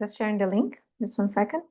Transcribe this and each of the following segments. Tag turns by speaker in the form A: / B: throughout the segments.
A: Just sharing the link. Just 1 second.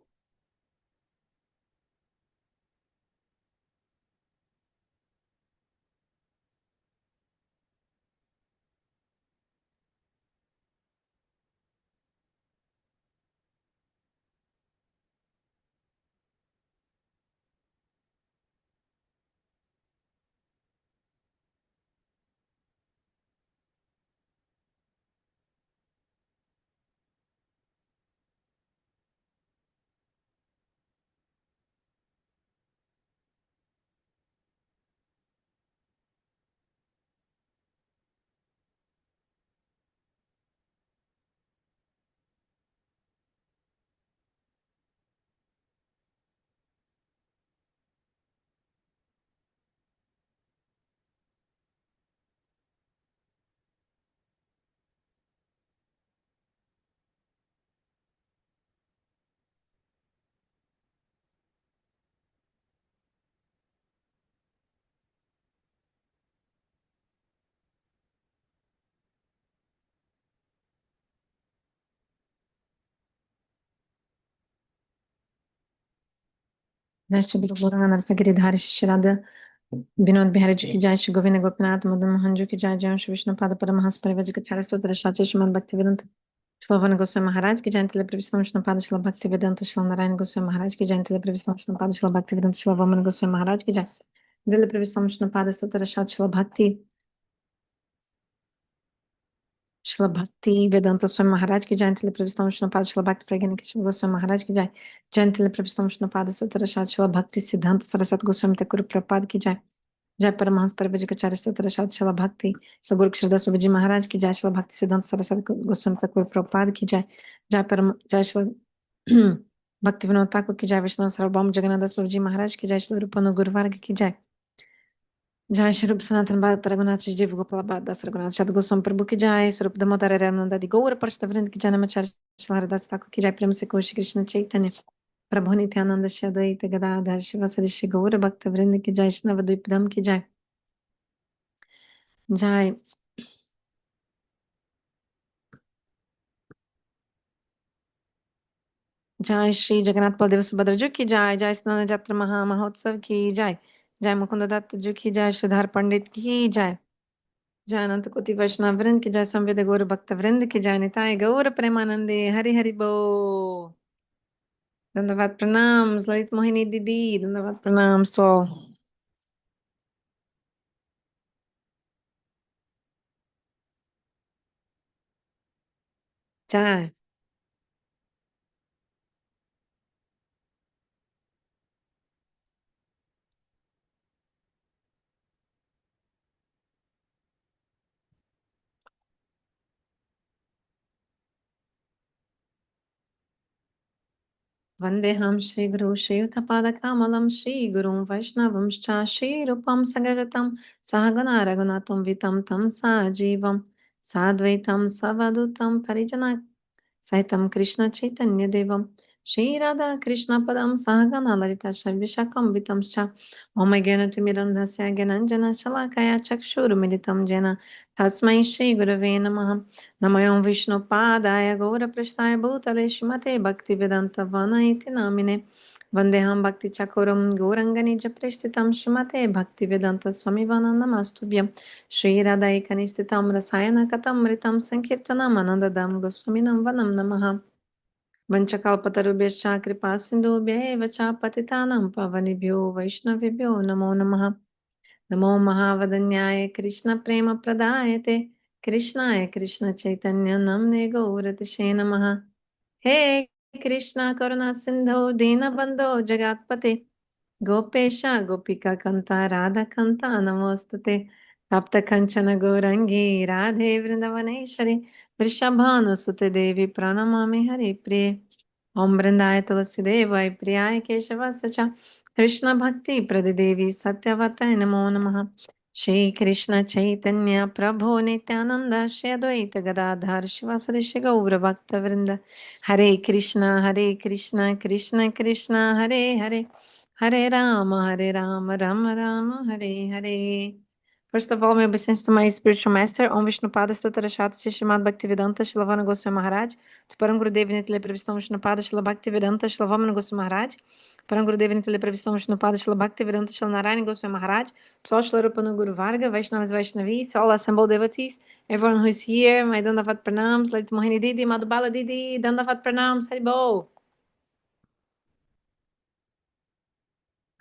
A: Neste grupo Vana, Giridhari शिष्य राधा विनोद बिहारी जी की जय, श्री गोविंद गोपीनाथ मदन मोहन जी की जय, जय श्री विष्णु पाद परमहंस परिव्रज के चार स्तोत्र शास्त्र श्रीमद भक्तिवेदांत श्री Vana Goswami महाराज की जयंती प्रविष्णु विष्णु पाद श्री भक्तिवेदांत श्री नारायण गोस्वामी महाराज की जयंती प्रविष्णु विष्णु पाद श्री भक्तिवेदांत श्री Vana Goswami महाराज की जय, दिल प्रविष्णु विष्णु पाद स्तोत्र शास्त्र श्री भक्ति वेदांत स्वामी महाराज की जयंती प्रविष्णु विष्णु पाद श्री भक्ति प्रज्ञान केशव गोस्वामी महाराज की जय, जयंती प्रविष्णु विष्णु पाद स्तोत्र शास्त्र श्री भक्ति सिद्धांत सरस्वती गोस्वामी ठाकुर प्रपाद की जय, जय परमहंस परिव्रज के चार स्तोत्र शास्त्र श्री भक्ति श्री गुरु कृष्णदास बाबा जी महाराज की जय, श्री भक्ति सिद्धांत सरस्वती गोस्वामी ठाकुर प्रपाद की जय, जय श्री भक्ति विनोद ठाकुर की जय, विष्णु सार्वभौम जगन्नाथ दास बाबा जी महाराज की जय, श्री रूप गुरुवार्ग की जय, जय श्री रूप सनातन भारत रघुनाथ जी जीव गोपाल दास रघुनाथ शत गोस्वामी प्रभु की जय, स्वरूप दामोदर रामानंद आदि गौर परिषद वृंद की जन्माचार्य श्री हरिदास ठाकुर की जय, प्रेम से कोशि कृष्ण चैतन्य प्रभु नित्यानंद श्री अद्वैत गदाधर शिवासादि श्री गौर भक्त वृंद की जय, श्री नवद्वीप धाम की जय, जय जय श्री जगन्नाथ बलदेव सुभद्रा जी की जय, जय स्नान यात्रा महा महोत्सव की जय, जय मुकुंद दत्त जी की जय, श्रीधर पंडित की जय, जय अनंत कोटि वैष्णव वृंद की जय, संवेद गौर भक्त वृंद की जय, निताय गौर प्रेमानंदे हरि हरि बो। धन्यवाद प्रणाम ललित मोहिनी दीदी, धन्यवाद प्रणाम सो जय वन्देऽहं श्रीगुरु श्रीयुतपादकमलं श्रीगुरुं वैष्णवंश्च श्रीरूपं सगजतं सहगणा रघुनाथं वितं तं सजीवं साद्वैतं सवधूतं परिजना सहितं कृष्ण चैतन्य देवं श्री राधा कृष्ण पदं सहगणा ललिता विशाखं वितंश्च ओम ज्ञानतिमिरन्धस्य ज्ञानञ्जन शलाकया चक्षुरुमिलितं येन तस्मै श्रीगुरवे नमः। नमो विष्णुपादाय गौरपृष्ठाय भूतले श्रीमते भक्तिवेदान्त वना इति नामिने वन्देऽहं भक्तिचकोरं गौरङ्गनिजप्रेष्ठितं श्रीमते भक्तिवेदान्त स्वामी वना नमस्तुभ्यं श्रीराधाैकनिस्थितं रसायन कथमृतं संकीर्तनम् आनन्ददां गोस्वामिनं वनं नमः। वञ्चकल्पतरुभ्यश्च कृपा सिन्धुभ्य एव च पतितानां पावनेभ्यो वैष्णवेभ्यो नमो नमः। नमो महावदन्याय कृष्णप्रेमप्रदायते कृष्णाय कृष्णचैतन्य नम्ने गौरतिशे नमः। हे कृष्ण करुणा सिन्धो दीनबन्धो जगत्पते गोपेश गोपिकान्ता राधाकान्ता नमोऽस्तुते तप्त कंचन गौरङ्गी राधे वृन्दावनेश्वरि वृषभानुसुते देवी प्रणमामि हरिप्रिये। ओम वृंदाय तुलसीदेवाय प्रियाय केशवस्य च कृष्ण भक्ति प्रदेवी सत्यवताय नमो नमः। श्री कृष्ण चैतन्य प्रभो नित्यानंद श्री अद्वैत गदाधर शिवासदि श्री गौर भक्त वृंद हरे Krishna Krishna Krishna Hare Hare Hare Ram Ram Ram Hare Hare. First of all, my obeisance to my spiritual master, Om Vishnupada Stotarashat Srimad Bhaktivedanta Srila Vana Goswami Maharaj, to Param Gurudeva Nitile Pravistam Vishnupada Srila Bhaktivedanta Srila Vamana Goswami Maharaj, Param Gurudeva Nitile Pravistam Vishnupada Srila Bhaktivedanta Srila Narayana Goswami Maharaj, to all Srila Rupanu Guru Varga, Vaishnavas Vaishnavis, all assembled devotees, everyone who is here, my Dandavat Pranams, Lait Mohini Didi, Madhubala Didi, Dandavat Pranams, Haribo.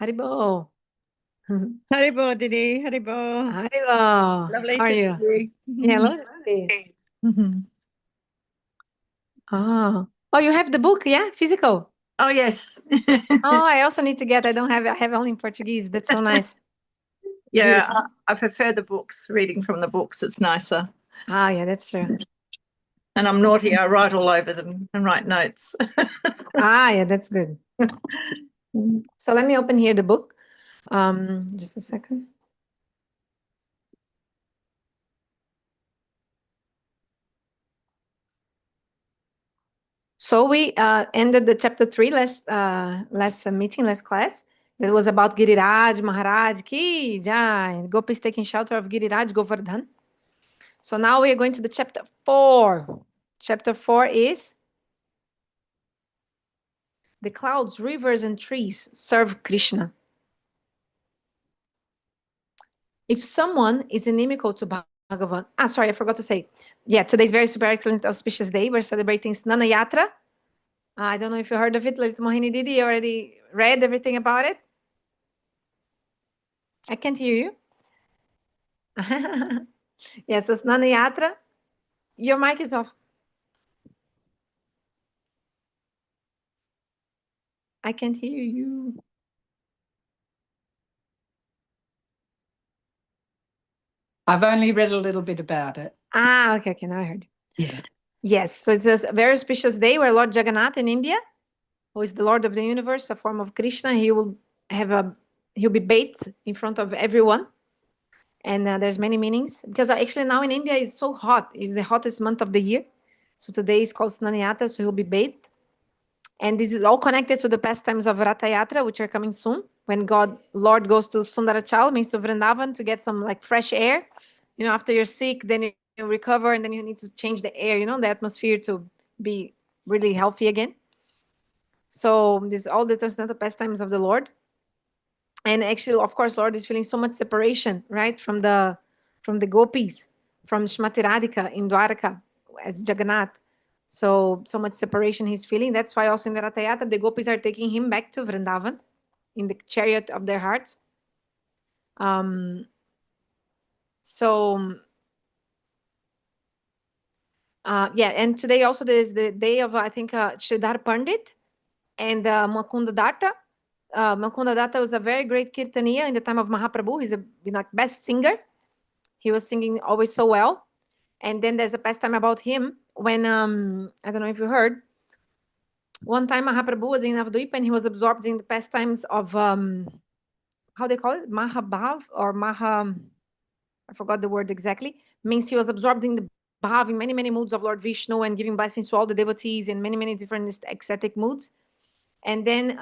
A: Haribo.
B: Haribo, Didi, Haribo.
A: Haribo.
B: Lovely
A: How are
B: to
A: you?
B: see you.
A: Yeah, lovely to see you. Oh, you have the book, yeah? Physical?
B: Oh, yes.
A: Oh, I also need to get. I don't have it. I have only in Portuguese. That's so nice.
B: Yeah, I prefer the books, reading from the books. It's nicer.
A: Ah, yeah, that's true.
B: And I'm naughty. I write all over them and write notes.
A: Ah, yeah, that's good. So let me open here the book. Just a second. So we ended the chapter 3 last meeting, last class. That was about Giriraj, Maharaj, Ki Jai. Gopi is taking shelter of Giriraj, Govardhan. So now we are going to the chapter 4. Chapter 4 is the clouds, rivers, and trees serve Krishna. If someone is inimical to Bhagavan, sorry, I forgot to say. Yeah, today's very super excellent auspicious day. We're celebrating Snana Yatra. I don't know if you heard of it. Like Mohini Didi, you already read everything about it? I can't hear you. Yes, so Snana Yatra. Your mic is off. I can't hear you.
C: I've only read a little bit about it.
A: Okay, now I heard you.
C: Yeah.
A: Yes, so it's a very auspicious day where Lord Jagannath in India, who is the Lord of the universe, a form of Krishna, he'll be bathed in front of everyone. And there's many meanings, because actually now in India it's so hot. It's the hottest month of the year. So today is called Snanayata, so he'll be bathed. And this is all connected to the pastimes of Ratha Yatra, which are coming soon, when Lord goes to Sundarachal, means to Vrindavan, to get some like fresh air. You know, after you're sick, then you recover, and then you need to change the air, the atmosphere to be really healthy again. So this is all the transcendental pastimes of the Lord. And actually, of course, Lord is feeling so much separation, right, from the gopis, from Shrimati Radhika in Dwarka as Jagannath. So much separation he's feeling. That's why also in the Ratha Yatra, the gopis are taking him back to Vrindavan in the chariot of their hearts. And today also there's the day of, I think, Sridhar Pandit and Mukunda Datta. Mukunda Datta was a very great kirtaniya in the time of Mahaprabhu. He's a best singer. He was singing always so well. And then there's a pastime about him when, I don't know if you heard, one time Mahaprabhu was in Navadvip and he was absorbed in the pastimes of, how they call it? Mahabhav or Maha, I forgot the word exactly. Means he was absorbed in the bhav, in many, many moods of Lord Vishnu and giving blessings to all the devotees in many, many different ecstatic moods. And then,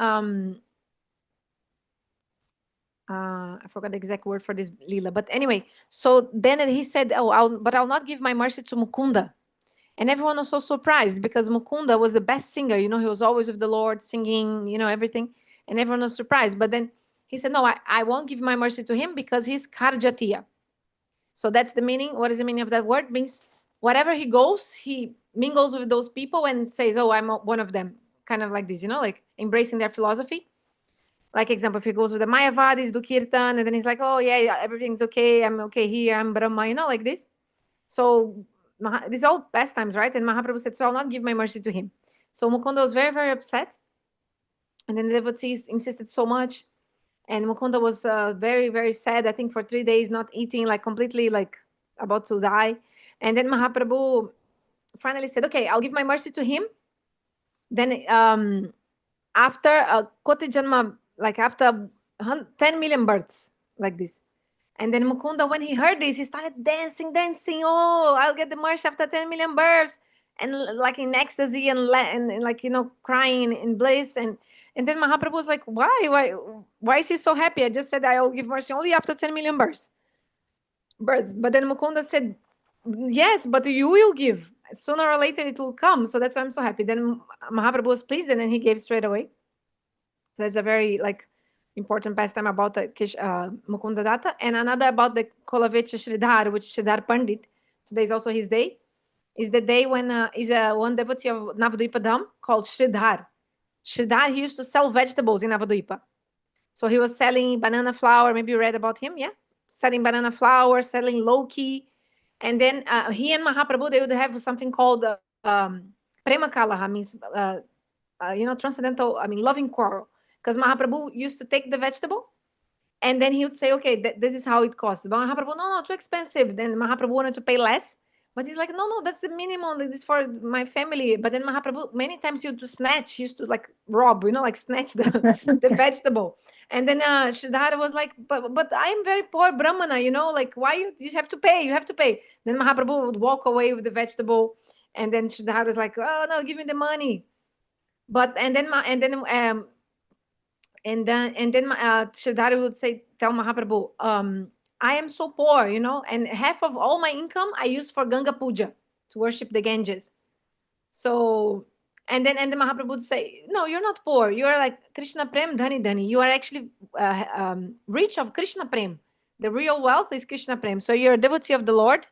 A: I forgot the exact word for this lila, but anyway, so then he said, I'll not give my mercy to Mukunda. And everyone was so surprised because Mukunda was the best singer. He was always with the Lord singing, everything. And everyone was surprised. But then he said, no, I won't give my mercy to him because he's Karjatiya. So that's the meaning. What is the meaning of that word? It means wherever he goes, he mingles with those people and says, I'm one of them. Kind of like this, like embracing their philosophy. Like example, if he goes with the Mayavadis, do Kirtan, and then he's like, oh yeah, everything's okay. I'm okay here. I'm Brahma, like this. So these are all pastimes, right? And Mahaprabhu said, so I'll not give my mercy to him. So Mukunda was very, very upset. And then the devotees insisted so much. And Mukunda was very, very sad, I think, for 3 days, not eating, like completely like about to die. And then Mahaprabhu finally said, okay, I'll give my mercy to him. Then after Koti Janma, like after 10 million births, like this. And then Mukunda, when he heard this, he started dancing. Oh, I'll get the mercy after 10 million births. And like in ecstasy and like, crying in bliss. And then Mahaprabhu was like, why is he so happy? I just said I'll give mercy only after 10 million births. birds. But then Mukunda said, yes, but you will give. Sooner or later it will come. So that's why I'm so happy. Then Mahaprabhu was pleased, and then he gave straight away. So that's a very important pastime about the Mukunda Datta. And another about the Kolavecha Sridhar, which Sridhar Pandit. Today is also his day. Is the day when one devotee of Navadvipa Dham called Sridhar. Sridhar, he used to sell vegetables in Navadvipa. So he was selling banana flour. Maybe you read about him, yeah? Selling banana flour, selling Loki. And then he and Mahaprabhu, they would have something called Prema Kalaha, means, transcendental, loving quarrel. Because Mahaprabhu used to take the vegetable, and then he would say, okay, this is how it costs. But Mahaprabhu, no, too expensive. Then Mahaprabhu wanted to pay less. But he's like, no, that's the minimum. This is for my family. But then Mahaprabhu, many times he used to snatch, he used to rob, snatch the vegetable. And then Sridhara was like, but I'm very poor Brahmana, why you have to pay, you have to pay. Then Mahaprabhu would walk away with the vegetable. And then Sridhara was like, oh, no, give me the money. And then Sridhara would tell Mahaprabhu, I am so poor, and half of all my income I use for Ganga Puja, to worship the Ganges. So, and then Mahaprabhu would say, no, you're not poor. You are like Krishna Prem Dhani Dhani. You are actually rich of Krishna Prem. The real wealth is Krishna Prem. So you're a devotee of the Lord.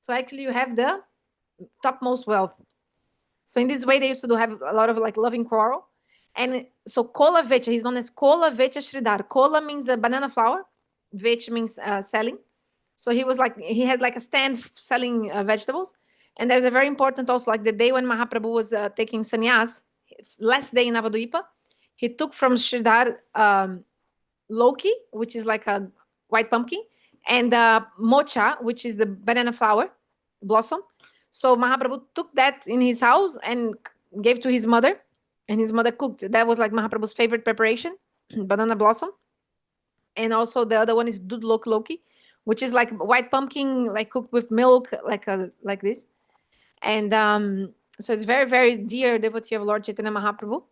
A: So actually you have the topmost wealth. So in this way, they used to have a lot of loving quarrel. And so Kola Vecha, he's known as Kola Vecha Sridhar. Kola means banana flour. Vech means selling. So he was he had a stand selling vegetables. And there's a very important also, the day when Mahaprabhu was taking sannyas, last day in Navadvipa, he took from Sridhar Loki, which is like a white pumpkin, and mocha, which is the banana flower blossom. So Mahaprabhu took that in his house and gave to his mother, and his mother cooked. That was Mahaprabhu's favorite preparation, banana blossom. And also the other one is Dud Loki, which is white pumpkin, cooked with milk, like this. And so it's very, very dear devotee of Lord Chaitanya Mahaprabhu.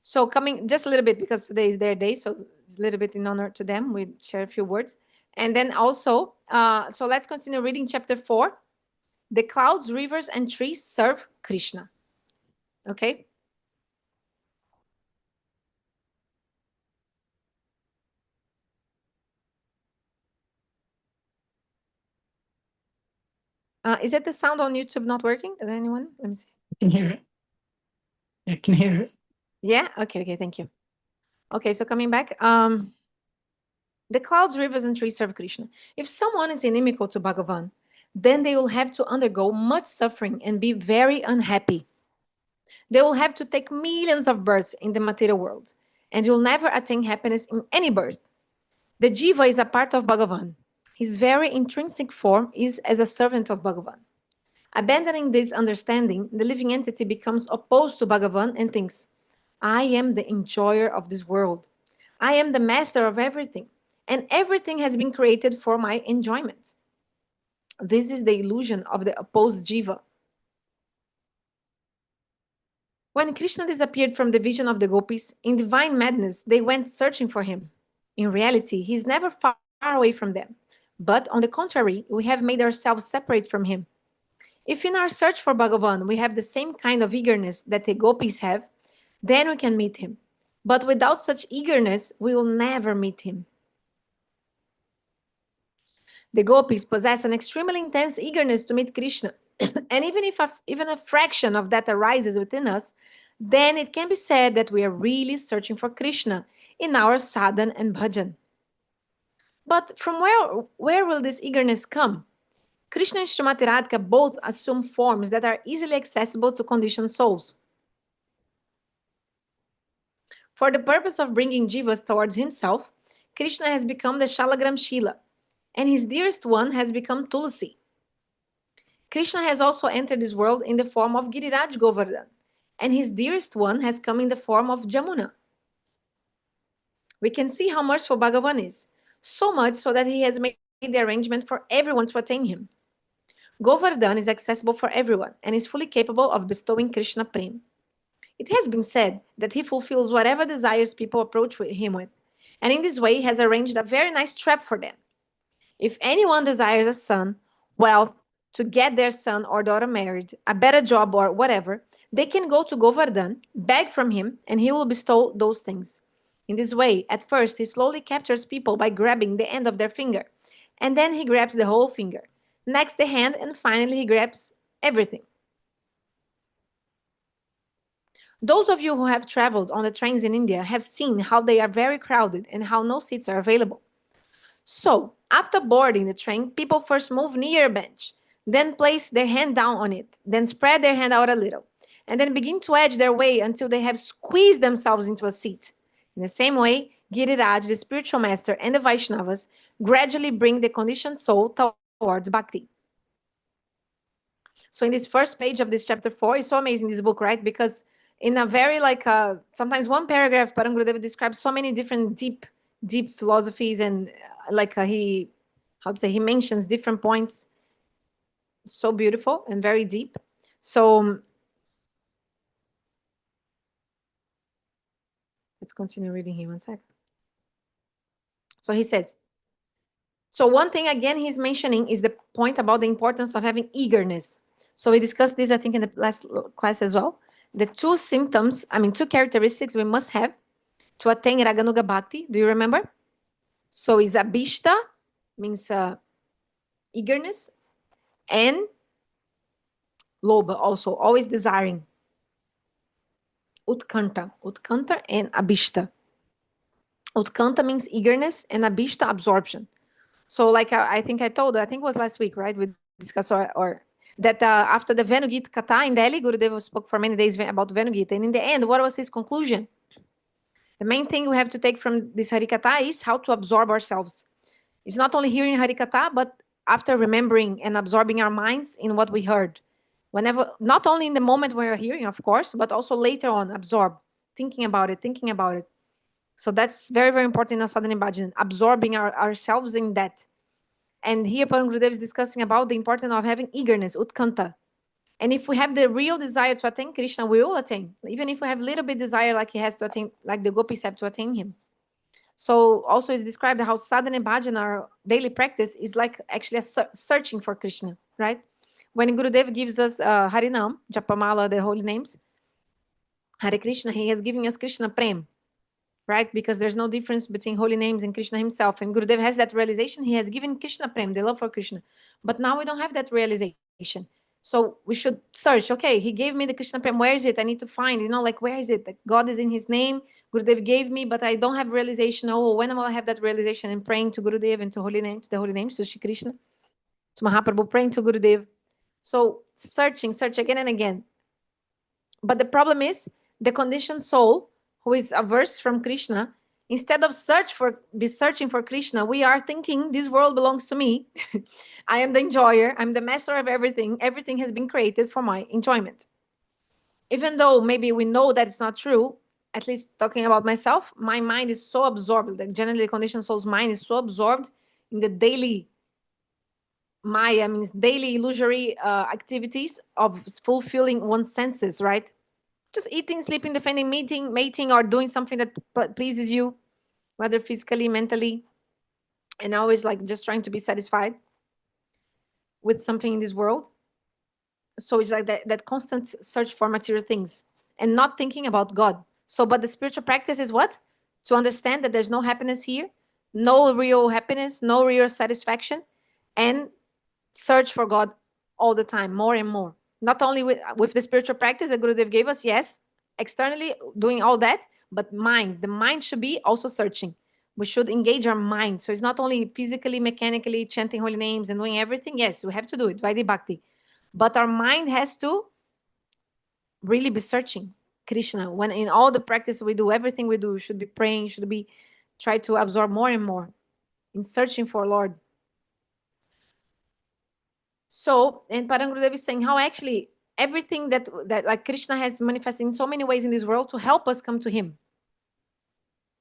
A: So coming just a little bit, because today is their day, so a little bit in honor to them, we share a few words. And then also, so let's continue reading chapter 4. The clouds, rivers, and trees serve Krishna. Okay? Is it the sound on YouTube not working? Is anyone? Let me see.
C: I can hear it. I can hear it.
A: Yeah? Okay, thank you. Okay, so coming back. The clouds, rivers, and trees serve Krishna. If someone is inimical to Bhagavan, then they will have to undergo much suffering and be very unhappy. They will have to take millions of births in the material world, and will never attain happiness in any birth. The Jiva is a part of Bhagavan. His very intrinsic form is as a servant of Bhagavan. Abandoning this understanding, the living entity becomes opposed to Bhagavan and thinks, I am the enjoyer of this world. I am the master of everything, and everything has been created for my enjoyment. This is the illusion of the opposed Jiva. When Krishna disappeared from the vision of the gopis, in divine madness, they went searching for him. In reality, he is never far away from them. But on the contrary, we have made ourselves separate from him. If in our search for Bhagavan, we have the same kind of eagerness that the gopis have, then we can meet him. But without such eagerness, we will never meet him. The gopis possess an extremely intense eagerness to meet Krishna. And even if even a fraction of that arises within us, then it can be said that we are really searching for Krishna in our sadhana and bhajan. But from where will this eagerness come? Krishna and Srimati Radhika both assume forms that are easily accessible to conditioned souls. For the purpose of bringing jivas towards himself, Krishna has become the Shalagram Shila, and his dearest one has become Tulsi. Krishna has also entered this world in the form of Giriraj Govardhan, and his dearest one has come in the form of Jamuna. We can see how merciful Bhagavan is, so much so that he has made the arrangement for everyone to attain him. Govardhan is accessible for everyone and is fully capable of bestowing Krishna Prem. It has been said that he fulfills whatever desires people approach him with, and in this way he has arranged a very nice trap for them. If anyone desires a son, wealth, to get their son or daughter married, a better job or whatever, they can go to Govardhan, beg from him, and he will bestow those things. In this way, at first, he slowly captures people by grabbing the end of their finger, and then he grabs the whole finger, next the hand, and finally he grabs everything. Those of you who have traveled on the trains in India have seen how they are very crowded and how no seats are available. So, after boarding the train, people first move near a bench, then place their hand down on it, then spread their hand out a little, and then begin to edge their way until they have squeezed themselves into a seat. In the same way, Giriraj, the spiritual master, and the Vaishnavas gradually bring the conditioned soul towards bhakti. So in this first page of this chapter 4, it's so amazing, this book, right? Because in a very sometimes one paragraph, Param Gurudeva describes so many different deep philosophies, and he mentions different points. So beautiful and very deep. So let's continue reading here 1 sec. So he says, so one thing again he's mentioning is the point about the importance of having eagerness. So we discussed this, I think, in the last class as well. The two characteristics we must have to attain Raganuga Bhakti. Do you remember? So is abhishta, means eagerness, and lobha, also always desiring. Utkanta and abhishta. Utkanta means eagerness, and abhishta, absorption. So I think it was last week, right? We discussed or that after the Venugita Katha in Delhi, Gurudeva spoke for many days about Venugita, and in the end, what was his conclusion? The main thing we have to take from this Harikatha is how to absorb ourselves. It's not only hearing Harikatha, but after remembering and absorbing our minds in what we heard. Whenever, not only in the moment when we're hearing, of course, but also later on, absorb, thinking about it. So that's very, very important in a sadhana bhajan, absorbing ourselves in that. And here Param Gurudeva is discussing about the importance of having eagerness, utkanta. And if we have the real desire to attain Krishna, we will attain. Even if we have a little bit desire like he has to attain, like the gopis have to attain him. So also is described how sadhana bhajan, our daily practice, is like actually a searching for Krishna, right? When Gurudev gives us Harinam, Japamala, the holy names, Hare Krishna, he has given us Krishna Prem, right? Because there's no difference between holy names and Krishna himself. And Gurudev has that realization. He has given Krishna Prem, the love for Krishna. But now we don't have that realization. So we should search. Okay, he gave me the Krishna Prem. Where is it? I need to find, where is it? Like God is in his name. Gurudev gave me, but I don't have realization. Oh, when will I have that realization? And praying to Gurudev and to the holy names, to Shri Krishna, to Mahaprabhu, praying to Gurudev. So search again and again. But the problem is the conditioned soul who is averse from Krishna, instead of searching for Krishna, we are thinking this world belongs to me. I am the enjoyer. I'm the master of everything. Everything has been created for my enjoyment. Even though maybe we know that it's not true, at least talking about myself, my mind is so absorbed, the generally conditioned soul's mind is so absorbed in the daily Maya, means daily illusory activities of fulfilling one's senses, right? Just eating, sleeping, defending, mating, or doing something that pleases you, whether physically, mentally, and always just trying to be satisfied with something in this world. So it's like that constant search for material things and not thinking about God. So, but the spiritual practice is what? To understand that there's no happiness here, no real happiness, no real satisfaction, and search for God all the time, more and more. Not only with the spiritual practice that Gurudev gave us, yes, externally doing all that, but the mind should be also searching. We should engage our mind. So it's not only physically, mechanically chanting holy names and doing everything. Yes, we have to do it, Vaidhi Bhakti. But our mind has to really be searching Krishna. When in all the practice we do, everything we do, should be praying, should be try to absorb more and more in searching for Lord. So, and Param Gurudeva is saying how actually everything that like Krishna has manifested in so many ways in this world to help us come to him.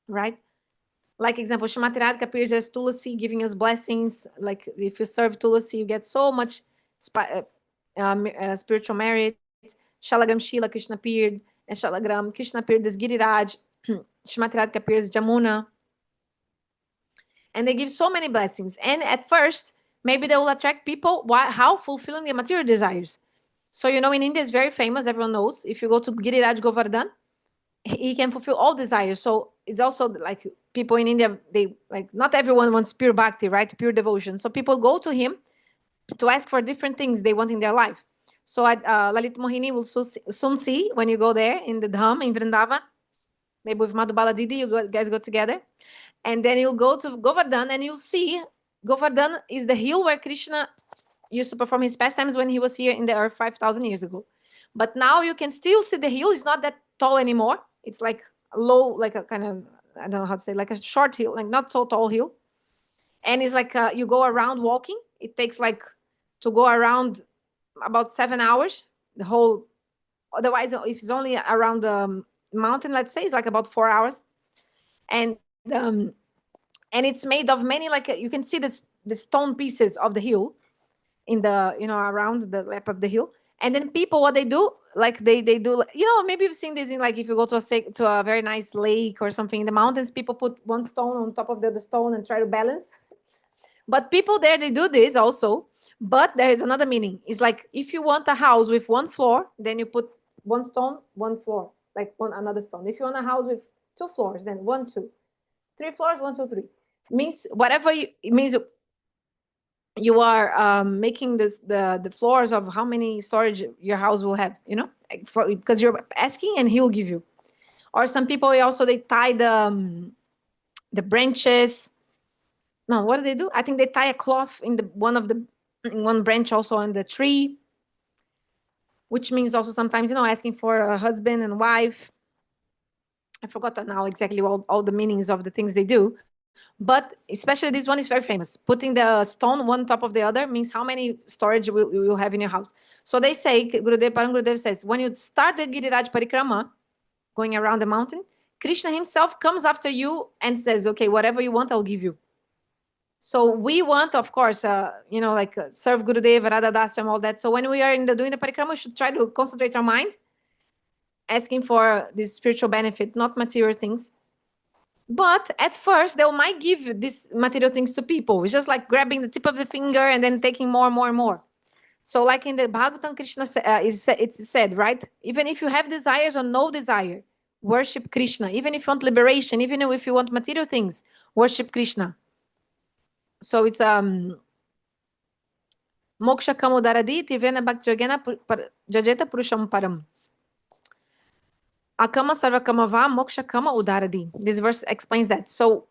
A: Right? Like example, Srimati Radhika appears as Tulasi, giving us blessings. Like if you serve Tulasi, you get so much spiritual merit. Shalagram Shila Krishna appeared, and Shalagram Krishna appeared as Giriraj. Srimati Radhika appears Jamuna. and they give so many blessings. And at first, maybe they will attract people how fulfilling their material desires. So, in India is very famous, everyone knows. If you go to Giriraj Govardhan, he can fulfill all desires. So it's also like people in India, they like, not everyone wants pure bhakti, right? Pure devotion. So people go to him to ask for different things they want in their life. So Lalit Mohini will soon see when you go there in the Dham in Vrindavan, maybe with Madhubala Didi, guys go together. And then you'll go to Govardhan and you'll see Govardhan is the hill where Krishna used to perform his pastimes when he was here in the earth 5,000 years ago. But now you can still see the hill. It's not that tall anymore. It's like low, like a kind of, I don't know how to say, like a short hill, like not so tall hill. And it's like you go around walking. It takes like to go around about 7 hours. The whole, otherwise, if it's only around the mountain, let's say, it's like about 4 hours. And it's made of many, like you can see the stone pieces of the hill in the, around the lap of the hill. And then people, what they do, like they do, maybe you've seen this in, like, if you go to a very nice lake or something in the mountains, people put one stone on top of the other stone and try to balance. But people there, they do this also. But there is another meaning. It's like, if you want a house with one floor, then you put one stone, one floor, like another stone. If you want a house with 2 floors, then 1, 2, 3 floors, 1, 2, 3. Means whatever it means. You are making the floors of how many storage your house will have, because you're asking and he will give you. Or some people also, they tie the branches. No, what do they do? I think they tie a cloth in one branch also on the tree, which means also sometimes, asking for a husband and wife. I forgot now exactly all the meanings of the things they do. But especially this one is very famous. Putting the stone one top of the other means how many storage you will have in your house. So they say, Param Gurudeva says, when you start the Giriraj Parikrama, going around the mountain, Krishna himself comes after you and says, okay, whatever you want, I'll give you. So we want, of course, serve Gurudeva, Radha Dasam, all that. So when we are doing the Parikrama, we should try to concentrate our mind, asking for this spiritual benefit, not material things. But at first, they might give these material things to people. It's just like grabbing the tip of the finger and then taking more and more and more. So like in the Bhagavatam, Krishna it's said, right? Even if you have desires or no desire, worship Krishna. Even if you want liberation, even if you want material things, worship Krishna. So it's moksha kamudaradi tivena bhaktiragena jajeta purusham param. Akama sarvakamava moksha kama udaradi. This verse explains that. So,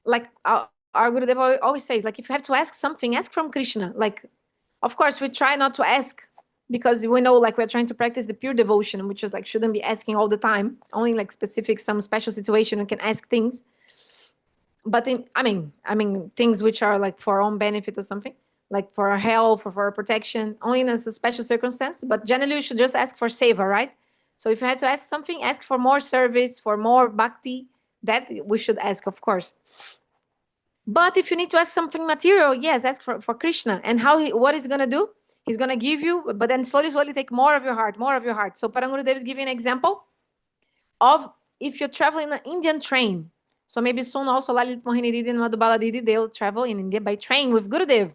A: like our Gurudeva always says, like if you have to ask something, ask from Krishna. Like, of course, we try not to ask because we know, like, we're trying to practice the pure devotion, which is like shouldn't be asking all the time. Only like some special situation we can ask things. But I mean things which are like for our own benefit or something, like for our health or for our protection, only in a special circumstance. But generally, you should just ask for seva, right? So if you had to ask something, ask for more service, for more bhakti. That we should ask, of course. But if you need to ask something material, yes, ask for Krishna. And what he's going to do? He's going to give you, but then slowly take more of your heart, more of your heart. So Param Gurudeva is giving an example of if you're traveling in an Indian train. So maybe soon also Lalit Mohini Didi and Madhubala Didi, they'll travel in India by train with Gurudev.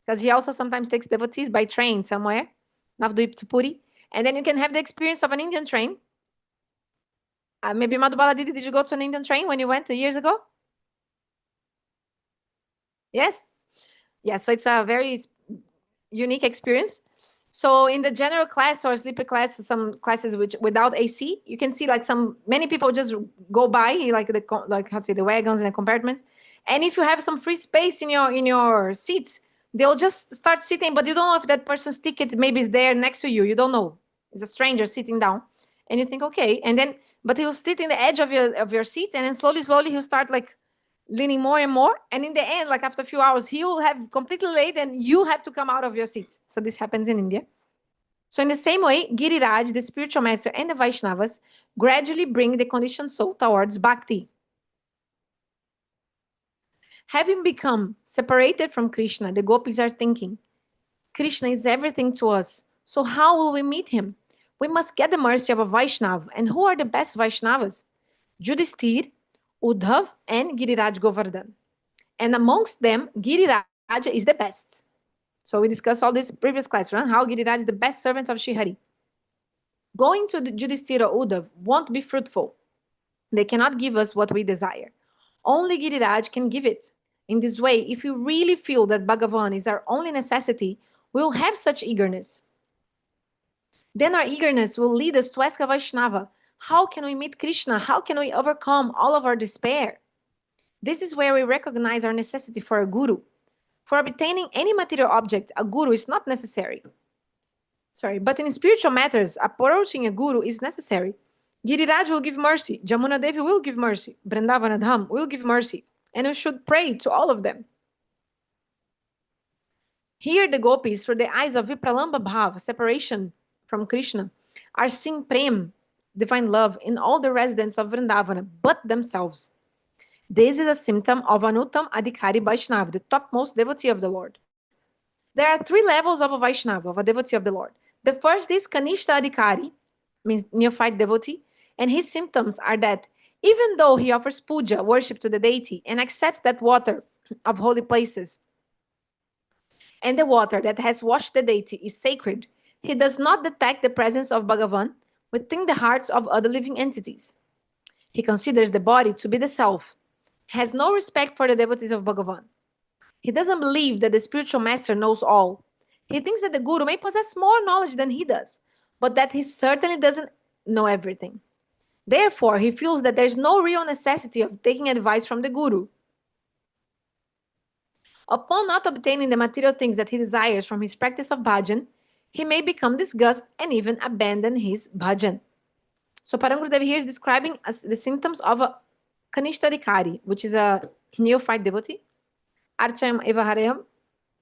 A: Because he also sometimes takes devotees by train somewhere, Navadvip to Puri. And then you can have the experience of an Indian train. Maybe Madhubala Didi, did you go to an Indian train when you went years ago? Yes? Yeah, so it's a very unique experience. So in the general class or sleeper class, some classes without AC, you can see like many people just go by, like the wagons and the compartments. And if you have some free space in your seats, they'll just start sitting, but you don't know if that person's ticket maybe is there next to you. You don't know. It's a stranger sitting down. And you think, okay. And then, but he'll sit in the edge of your seat, and then slowly he'll start like leaning more and more. And in the end, like after a few hours, he will have completely laid and you have to come out of your seat. So this happens in India. So in the same way, Giriraj, the spiritual master, and the Vaishnavas gradually bring the conditioned soul towards bhakti. Having become separated from Krishna, the gopis are thinking, Krishna is everything to us. So how will we meet him? We must get the mercy of a Vaishnava. And who are the best Vaishnavas? Yudhishthir, Uddhav, and Giriraj Govardhan. And amongst them, Giriraja is the best. So we discussed all this previous class, right? How Giriraj is the best servant of Srihari. Going to the Yudhishthira Uddhav won't be fruitful. They cannot give us what we desire. Only Giriraj can give it. In this way, if we really feel that Bhagavan is our only necessity, we will have such eagerness. Then our eagerness will lead us to ask a Vaishnava, how can we meet Krishna? How can we overcome all of our despair? This is where we recognize our necessity for a guru. For obtaining any material object, a guru is not necessary. But in spiritual matters, approaching a guru is necessary. Giriraj will give mercy, Jamuna Devi will give mercy, Vrindavan Dham will give mercy, and we should pray to all of them. Here the gopis, through the eyes of Vipralamba Bhav, separation from Krishna, are seeing Prem, divine love, in all the residents of Vrindavana, but themselves. This is a symptom of Anuttam Adhikari Vaishnava, the topmost devotee of the Lord. There are 3 levels of a Vaishnava, of a devotee of the Lord. The first is Kanishta Adhikari, means neophyte devotee, and his symptoms are that even though he offers puja, worship to the deity, and accepts that water of holy places, and the water that has washed the deity is sacred, he does not detect the presence of Bhagavan within the hearts of other living entities. He considers the body to be the self, has no respect for the devotees of Bhagavan. He doesn't believe that the spiritual master knows all. He thinks that the guru may possess more knowledge than he does, but that he certainly doesn't know everything. Therefore, he feels that there's no real necessity of taking advice from the guru. Upon not obtaining the material things that he desires from his practice of bhajan, he may become disgusted and even abandon his bhajan. So Param Gurudeva here is describing the symptoms of a Kanishta which is a neophyte devotee. Archam eva hareyam,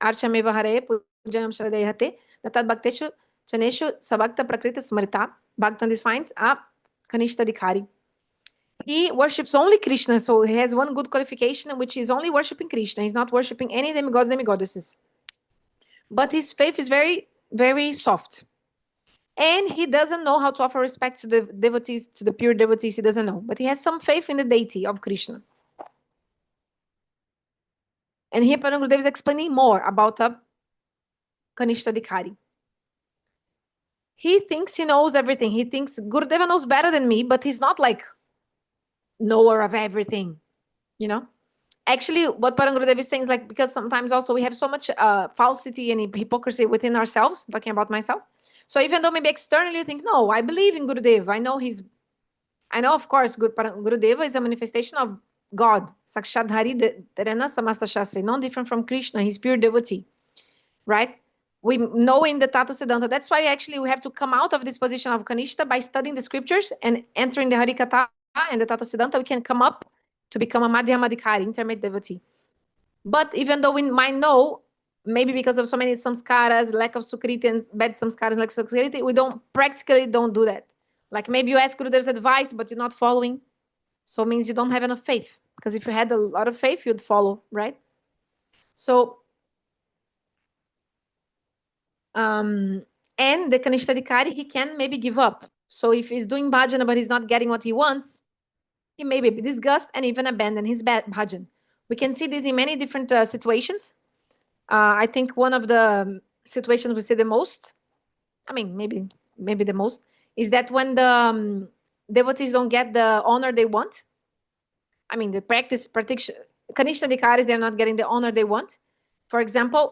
A: archam eva hareye, pujayam shradeyate, natad bhakteshu chaneshu sabhakta prakrita smrita. Bhaktan defines a Kanishta. He worships only Krishna, so he has one good qualification, which is only worshipping Krishna. He's not worshipping any demigods, demigoddesses. But his faith is very, very soft. And he doesn't know how to offer respect to the devotees, to the pure devotees. He doesn't know. But he has some faith in the deity of Krishna. And here Param Gurudeva is explaining more about a Kanishta. He thinks he knows everything. He thinks Gurudeva knows better than me, but he's not like knower of everything, you know. Actually, what Param Gurudeva is saying is like, because sometimes also we have so much falsity and hypocrisy within ourselves, talking about myself. So even though maybe externally you think, no, I believe in Gurudeva, I know of course Gurudeva is a manifestation of God, Sakshadhari Terena Samasta Shastri, no different from Krishna, he's pure devotee, right? We know in the Tattva Siddhanta, that's why actually we have to come out of this position of Kanishta by studying the scriptures and entering the Harikatha and the Tattva Siddhanta, we can come up to become a Madhyamadhikari, intermediate devotee. But even though we might know, maybe because of so many samskaras, lack of sukriti and bad samskaras, like sukriti, we practically don't do that. Like maybe you ask Gurudeva's advice, but you're not following. So it means you don't have enough faith. Because if you had a lot of faith, you'd follow, right? So, and the Kanishta, he can maybe give up. So if he's doing bhajana, but he's not getting what he wants, he may be disgusted and even abandon his bhajan. We can see this in many different situations. I think one of the situations we see the most, I mean, maybe the most, is that when the devotees don't get the honor they want. I mean, the Kanishta, they're not getting the honor they want. For example,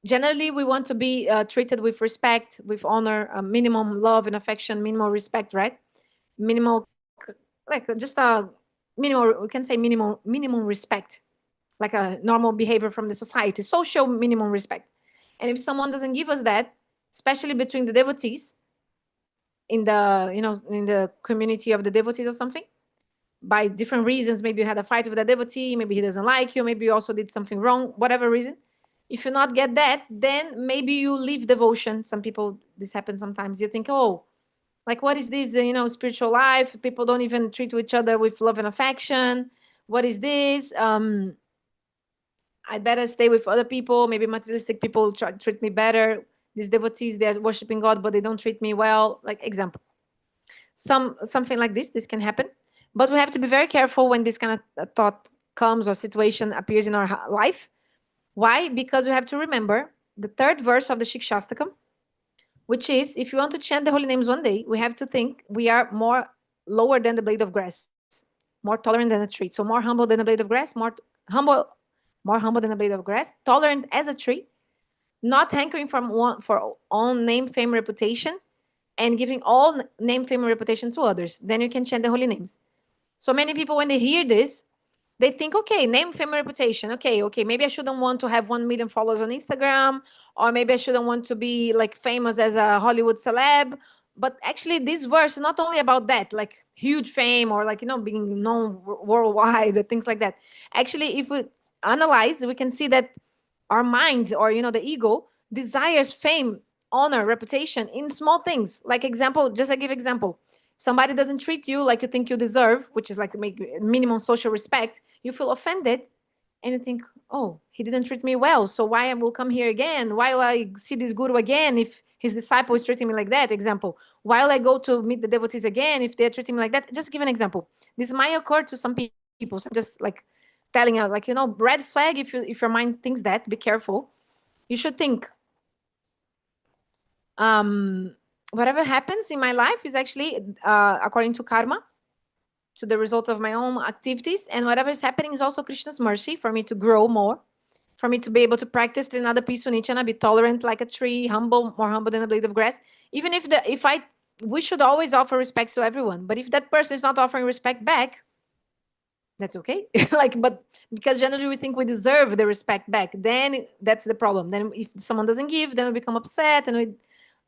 A: generally we want to be treated with respect, with honor, minimum love and affection, minimal respect, right? Minimal, like just a minimal, we can say minimum respect, like a normal behavior from the society, social minimum respect. And if someone doesn't give us that, especially between the devotees, in the community of the devotees or something, by different reasons, maybe you had a fight with a devotee, maybe he doesn't like you, maybe you also did something wrong, whatever reason. If you not get that, then maybe you leave devotion. Some people, this happens sometimes. You think, oh, like, what is this, spiritual life? People don't even treat each other with love and affection. What is this? I'd better stay with other people. Maybe materialistic people treat me better. These devotees, they're worshiping God, but they don't treat me well. Like, example. Something like this can happen. But we have to be very careful when this kind of thought comes or situation appears in our life. Why? Because we have to remember the third verse of the Shikshastakam, which is, if you want to chant the holy names one day, we have to think we are more lower than the blade of grass, more tolerant than a tree. So more humble than a blade of grass, humble, more humble than a blade of grass, tolerant as a tree, not hankering for own name, fame, reputation, and giving all name, fame, and reputation to others. Then you can chant the holy names. So many people, when they hear this, they think, okay, name, fame, and reputation. Okay, maybe I shouldn't want to have 1 million followers on Instagram, or maybe I shouldn't want to be like famous as a Hollywood celeb. But actually, this verse is not only about that, like huge fame or like, being known worldwide, things like that. Actually, if we analyze, we can see that our mind, or the ego, desires fame, honor, reputation in small things. Like example, just I give example. Somebody doesn't treat you like you think you deserve, which is like minimum social respect, you feel offended, and you think, oh, he didn't treat me well, so why I will come here again? Why will I see this guru again if his disciple is treating me like that? Example. Why will I go to meet the devotees again if they're treating me like that? Just give an example. This might occur to some people, so I'm just like telling you, like, red flag. If your mind thinks that, be careful. You should think, whatever happens in my life is actually according to karma, to the result of my own activities, and whatever is happening is also Krishna's mercy for me to grow more, for me to be able to practice Trinada Pisunichana, be tolerant like a tree, humble, more humble than a blade of grass. Even we should always offer respect to everyone, but if that person is not offering respect back, that's okay. But because generally we think we deserve the respect back, then that's the problem. Then if someone doesn't give, then we become upset, and we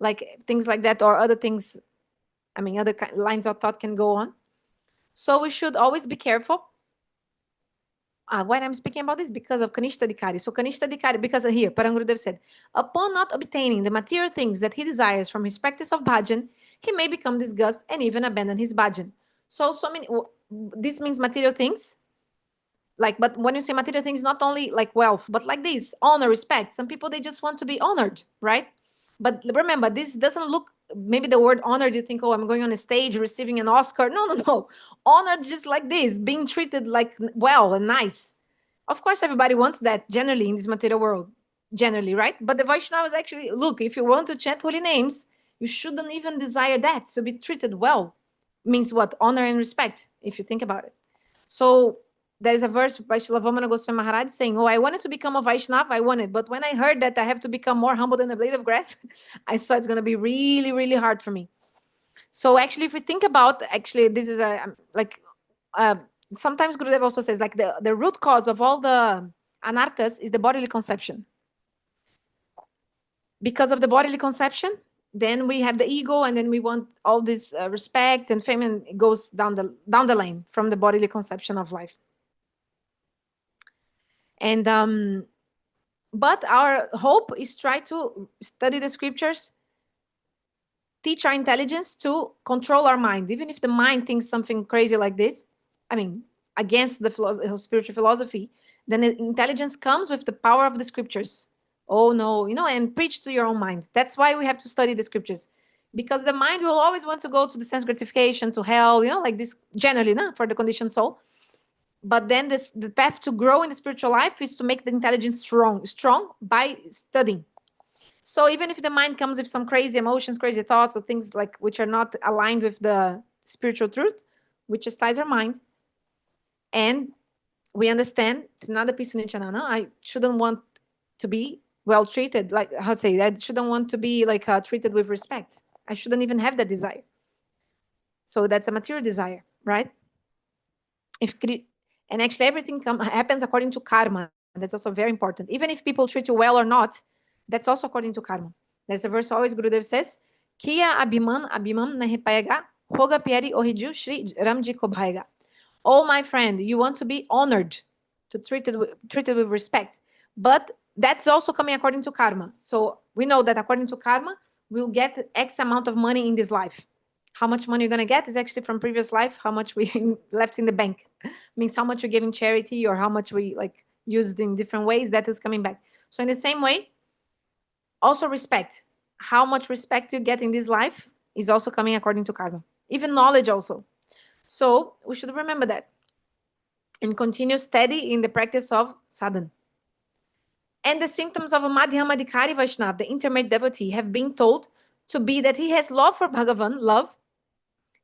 A: like things like that, or other things. I mean, other lines of thought can go on. So we should always be careful. Why I'm speaking about this? Because of Kanishta Dikari. So Kanishta Dikari, because here, Param Gurudeva said, upon not obtaining the material things that he desires from his practice of bhajan, he may become disgusted and even abandon his bhajan. So many, this means material things. But when you say material things, not only like wealth, but like this, honor, respect. Some people, they just want to be honored, right? But remember, this doesn't look, maybe the word honored, you think, oh, I'm going on a stage receiving an Oscar. No. Honored just like this, being treated like well and nice. Of course, everybody wants that generally in this material world, generally, right? But the Vaishnavas actually, look, if you want to chant holy names, you shouldn't even desire that. So be treated well means what? Honor and respect, if you think about it. So there's a verse by Srila Vamana Goswami Maharaj saying, oh, I wanted to become a Vaishnava, I wanted, but when I heard that I have to become more humble than a blade of grass, I saw it's going to be really, really hard for me. So actually, if we think about, actually, this is sometimes Gurudev also says, like, the root cause of all the anarthas is the bodily conception. Because of the bodily conception, then we have the ego, and then we want all this respect and fame, and it goes down the lane from the bodily conception of life. And but our hope is try to study the scriptures, teach our intelligence to control our mind, even if the mind thinks something crazy like this. I mean, against the spiritual philosophy, then the intelligence comes with the power of the scriptures. Oh no, and preach to your own mind. That's why we have to study the scriptures, because the mind will always want to go to the sense gratification, to hell, like this generally, for the conditioned soul. But then the path to grow in the spiritual life is to make the intelligence strong by studying. So even if the mind comes with some crazy emotions, crazy thoughts, or things like which are not aligned with the spiritual truth, we chastise our mind, and we understand Trinada Pisunichana. I shouldn't want to be well treated, like how to say, I shouldn't want to be like treated with respect. I shouldn't even have that desire. So that's a material desire, right? And actually everything happens according to karma. That's also very important. Even if people treat you well or not, that's also according to karma. There's a verse always Gurudev says, Kiya abhiman nahi payega, hoga pyari ohiju Shri Ramji ko bhayega. Oh, my friend, you want to be honored, treated with respect. But that's also coming according to karma. So we know that according to karma, we'll get X amount of money in this life. How much money you're going to get is actually from previous life, how much we left in the bank. Means how much you gave in charity, or how much we used in different ways, that is coming back. So in the same way, also respect. How much respect you get in this life is also coming according to karma. Even knowledge also. So we should remember that. and continue steady in the practice of sadhana. And the symptoms of a Madhyamadikari Vaishnava, the intermediate devotee, have been told to be that he has love for Bhagavan, love.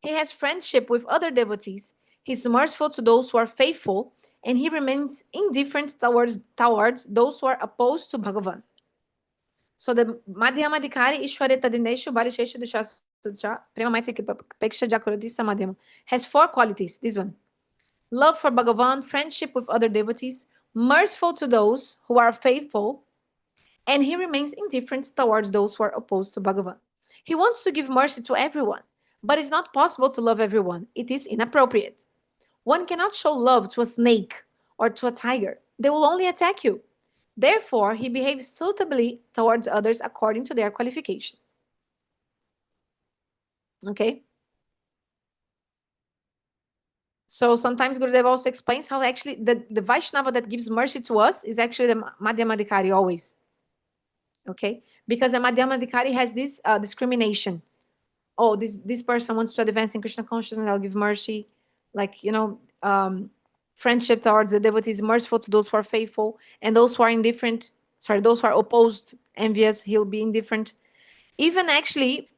A: He has friendship with other devotees. He's merciful to those who are faithful, and he remains indifferent towards those who are opposed to Bhagavan. So the Madhyamadikari Ishwareta Dineshu Balisheshu Dishasudha Prema Maitri Peksha Jakurati Samadhyama has 4 qualities. This one: love for Bhagavan, friendship with other devotees, merciful to those who are faithful, and he remains indifferent towards those who are opposed to Bhagavan. He wants to give mercy to everyone, but it's not possible to love everyone. It is inappropriate. One cannot show love to a snake or to a tiger. They will only attack you. Therefore, he behaves suitably towards others according to their qualification. Okay? So sometimes Gurudeva also explains how actually the Vaishnava that gives mercy to us is actually the Madhyamadikari always. Okay? Because the Madhyamadikari has this discrimination. Oh, this person wants to advance in Krishna consciousness, I'll give mercy. Like, friendship towards the devotees, merciful to those who are faithful, and those who are indifferent, those who are opposed, envious, he'll be indifferent. Even actually,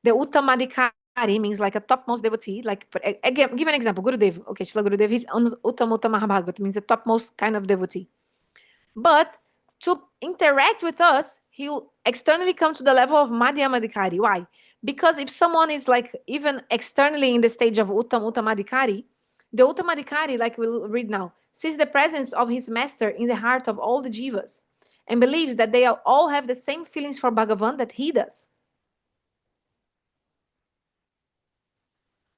A: the Uttamadikari means like a topmost devotee. Like, again, give an example. Gurudev. Okay, Srila Gurudev, he's Uttam Mahabhagavata, means the topmost kind of devotee. But to interact with us, he'll externally come to the level of Madhyamadikari. Why? Because if someone is like even externally in the stage of Uttamadikari, the Uttamadikari, like we'll read now, sees the presence of his master in the heart of all the jivas and believes that they all have the same feelings for Bhagavan that he does.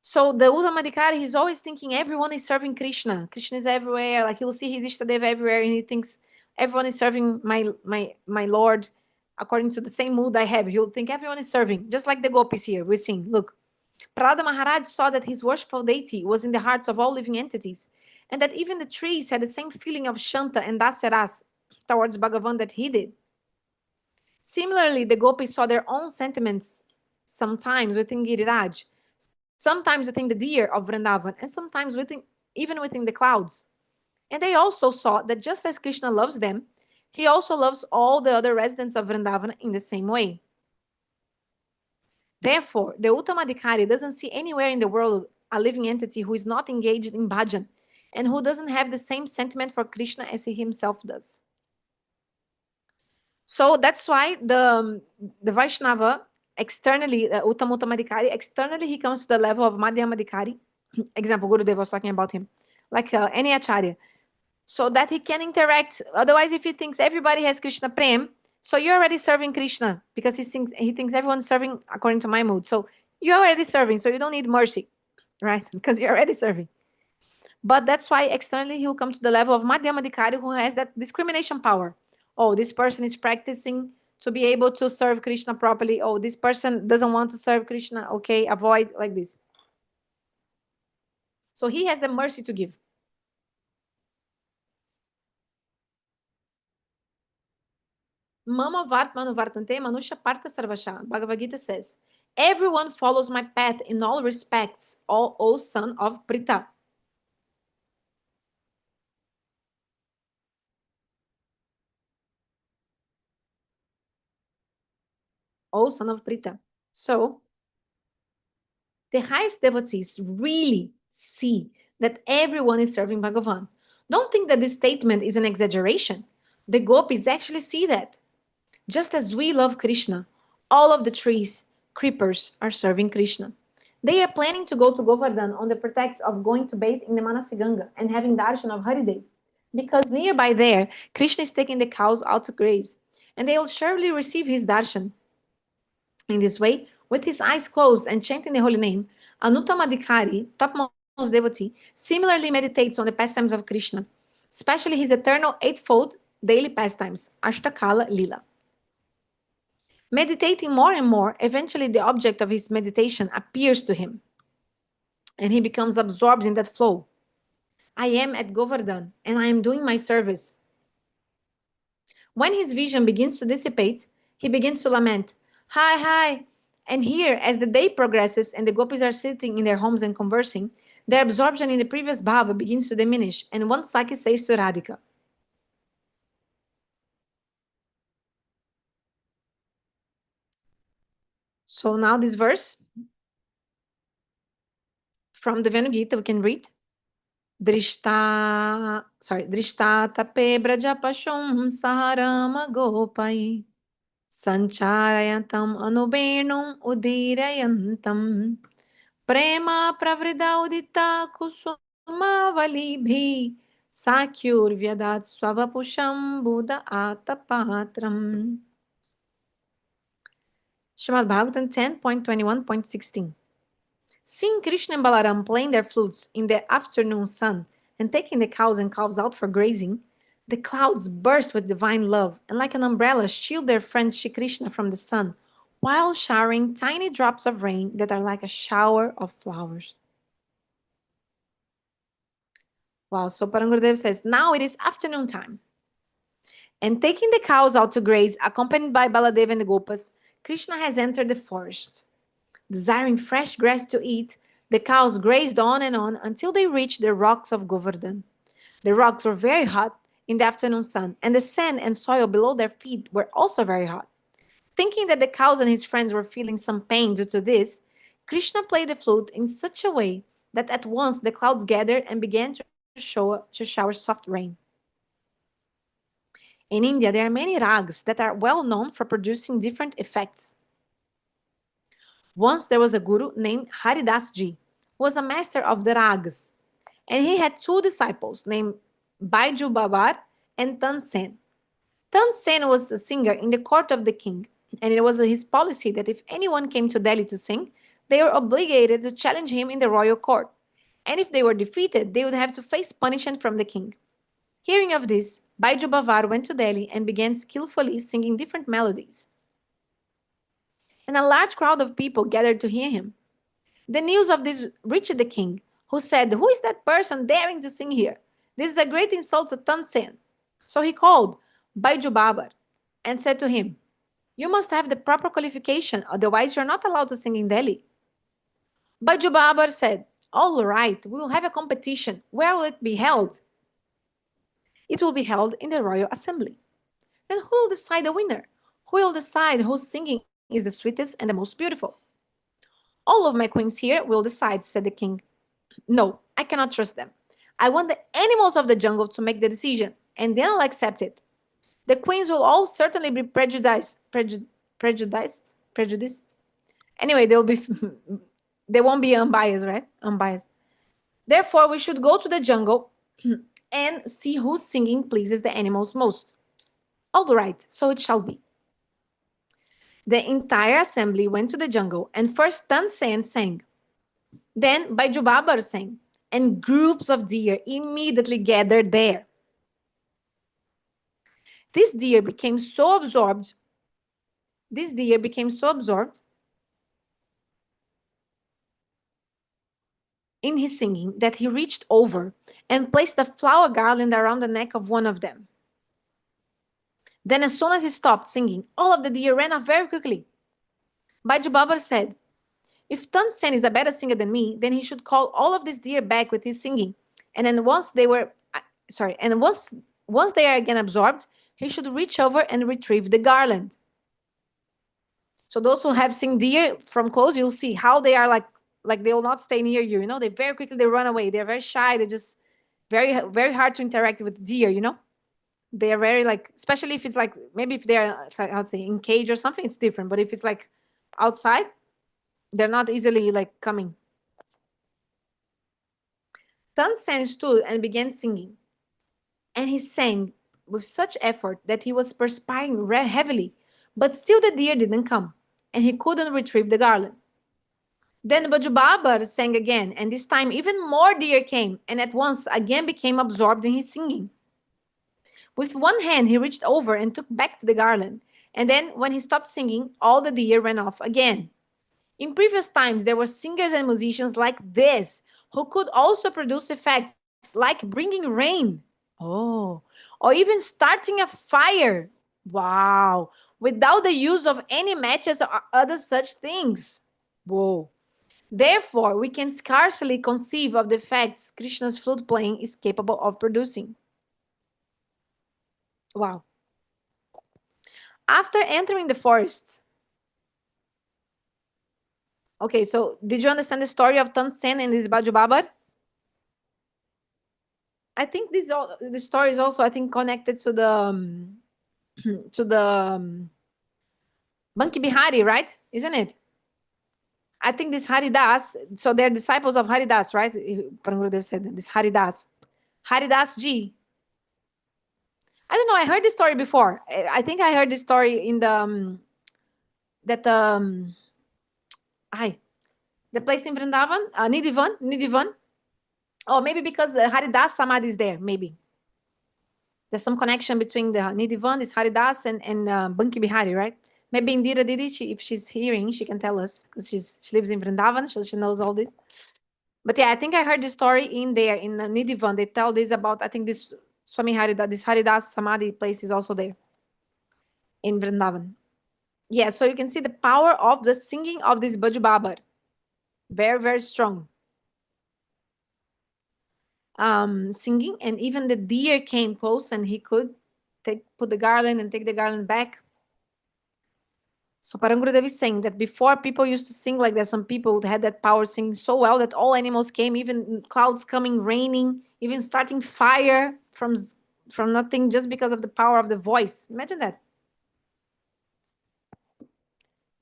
A: So the Uttamadikari, he's always thinking everyone is serving Krishna. Krishna is everywhere. Like he'll see his Ishtadeva everywhere, and he thinks everyone is serving my Lord according to the same mood I have. He'll think everyone is serving, just like the Gopis here. We're seeing, look, Prahlada Maharaj saw that his worshipful deity was in the hearts of all living entities, and that even the trees had the same feeling of Shanta and Dasaras towards Bhagavan that he did. Similarly, the Gopis saw their own sentiments sometimes within Giriraj, sometimes within the deer of Vrindavan, and sometimes even within the clouds. And they also saw that just as Krishna loves them, he also loves all the other residents of Vrindavan in the same way. Therefore, the Uttamadikari doesn't see anywhere in the world a living entity who is not engaged in bhajan and who doesn't have the same sentiment for Krishna as he himself does. So that's why the Vaishnava externally, Uttamadikari, externally he comes to the level of Madhyamadikari. Example, Gurudeva was talking about him, like any acharya, so that he can interact. Otherwise, if he thinks everybody has Krishna Prem, so you're already serving Krishna because he thinks everyone's serving according to my mood. So you're already serving, so you don't need mercy, right? Because you're already serving. But that's why externally he'll come to the level of Madhyamadikari, who has that discrimination power. Oh, this person is practicing to be able to serve Krishna properly. Oh, this person doesn't want to serve Krishna. Okay, avoid, like this. So he has the mercy to give. Mama Vartmanu Vartante Manusha Partha Sarvasha. Bhagavad Gita says, everyone follows my path in all respects, O son of Pritha. O son of Pritha. So, the highest devotees really see that everyone is serving Bhagavan. Don't think that this statement is an exaggeration. The gopis actually see that. Just as we love Krishna, all of the trees, creepers are serving Krishna. They are planning to go to Govardhan on the pretext of going to bathe in the Manasi Ganga and having darshan of Haridev. Because nearby there, Krishna is taking the cows out to graze. And they will surely receive his darshan. In this way, with his eyes closed and chanting the holy name, Anuttamadikari, topmost devotee, similarly meditates on the pastimes of Krishna, especially his eternal eightfold daily pastimes, Ashtakala Lila. Meditating more and more, eventually the object of his meditation appears to him, and he becomes absorbed in that flow. I am at Govardhan, and I am doing my service. When his vision begins to dissipate, he begins to lament, hi. And here, as the day progresses and the gopis are sitting in their homes and conversing, their absorption in the previous bhava begins to diminish, and one Saki says to Radhika, so now this verse from the Venu Gita we can read. Drishta tape braja pashum saharama gopai sancharayantam anubernum udirayantam prema pravrida udita kusuma valibhi sakyur vyadat swavapusham buddha atapatram. Srimad Bhagavatam 10.21.16. Seeing Krishna and Balaram playing their flutes in the afternoon sun and taking the cows and calves out for grazing, the clouds burst with divine love and like an umbrella shield their friend Shri Krishna from the sun while showering tiny drops of rain that are like a shower of flowers. Wow, so Param Gurudeva says, now it is afternoon time. And taking the cows out to graze, accompanied by Baladeva and the Gopas, Krishna has entered the forest. Desiring fresh grass to eat, the cows grazed on and on until they reached the rocks of Govardhan. The rocks were very hot in the afternoon sun, and the sand and soil below their feet were also very hot. Thinking that the cows and his friends were feeling some pain due to this, Krishna played the flute in such a way that at once the clouds gathered and began to shower soft rain. In India, there are many ragas that are well known for producing different effects. Once there was a guru named Haridas Ji, who was a master of the ragas, and he had two disciples named Baiju Babar and Tan Sen. Tan Sen was a singer in the court of the king, and it was his policy that if anyone came to Delhi to sing, they were obligated to challenge him in the royal court, and if they were defeated, they would have to face punishment from the king. Hearing of this, Baiju Babar went to Delhi and began skillfully singing different melodies. And a large crowd of people gathered to hear him. The news of this reached the king, who said, "Who is that person daring to sing here? This is a great insult to Tan Sen." So he called Baiju Babar and said to him, "You must have the proper qualification, otherwise you're not allowed to sing in Delhi." Baiju Babar said, "All right, we will have a competition. Where will it be held?" "It will be held in the royal assembly." "Then who will decide the winner? Who will decide whose singing is the sweetest and the most beautiful?" "All of my queens here will decide," said the king. "No, I cannot trust them. I want the animals of the jungle to make the decision, and then I'll accept it. The queens will all certainly be prejudiced. Anyway, they won't be unbiased, right? Unbiased. Therefore, we should go to the jungle and see whose singing pleases the animals most." "All right, so it shall be." The entire assembly went to the jungle, and first Tan Sen sang. Then Baiju Babar sang, and groups of deer immediately gathered there. This deer became so absorbed in his singing that he reached over and placed a flower garland around the neck of one of them. Then as soon as he stopped singing, all of the deer ran off very quickly. Baiju Babar said, "If Tan Sen is a better singer than me, then he should call all of these deer back with his singing. And then once they are again absorbed, he should reach over and retrieve the garland." So those who have seen deer from close, you'll see how they are like they will not stay near you. They very quickly they run away. They're very shy. They're just very hard to interact with deer. They are very especially if it's maybe if they're I'd say in cage or something, it's different. But if it's outside, they're not easily coming. Tan Sen stood and began singing, and he sang with such effort that he was perspiring heavily, but still the deer didn't come, and he couldn't retrieve the garland. Then Baiju Babar sang again, and this time even more deer came, and at once again became absorbed in his singing. With one hand, he reached over and took back the garland, and then when he stopped singing, all the deer ran off again. In previous times, there were singers and musicians like this who could also produce effects like bringing rain, or even starting a fire, without the use of any matches or other such things. Whoa. Therefore, we can scarcely conceive of the effects Krishna's flute playing is capable of producing. Wow. After entering the forest. Okay, so did you understand the story of Tansen and this Baju Babar? I think the story is also, I think, connected to the to the Banki Bihari, right? Isn't it? I think this Haridas, so they're disciples of Haridas, right? Param Gurudeva said this Haridas. Haridas Ji. I don't know, I heard this story before. I think I heard this story in the the place in Vrindavan, Nidivan. Oh, maybe because the Haridas Samadhi is there, maybe. There's some connection between the Nidivan, this Haridas, and Banki Bihari, right? Maybe Indira Didi, if she's hearing, she can tell us, because she lives in Vrindavan, so she knows all this. But yeah, I think I heard this story in there, in Nidivan. They tell this about, I think this Swami Haridas, this Haridas Samadhi place is also there in Vrindavan. Yeah, so you can see the power of the singing of this Baju Babar. Very, very strong. Singing, and even the deer came close and he could put the garland and take the garland back. So Param Gurudeva is saying that before people used to sing like that, some people had that power singing so well that all animals came, even clouds coming, raining, even starting fire from nothing, just because of the power of the voice. Imagine that.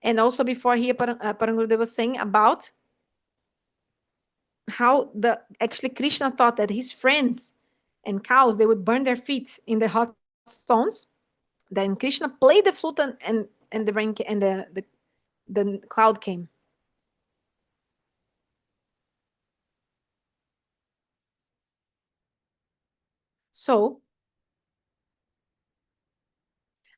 A: And also before here, Param Gurudeva was saying about how actually Krishna thought that his friends and cows, they would burn their feet in the hot stones. Then Krishna played the flute and the rain and the cloud came. So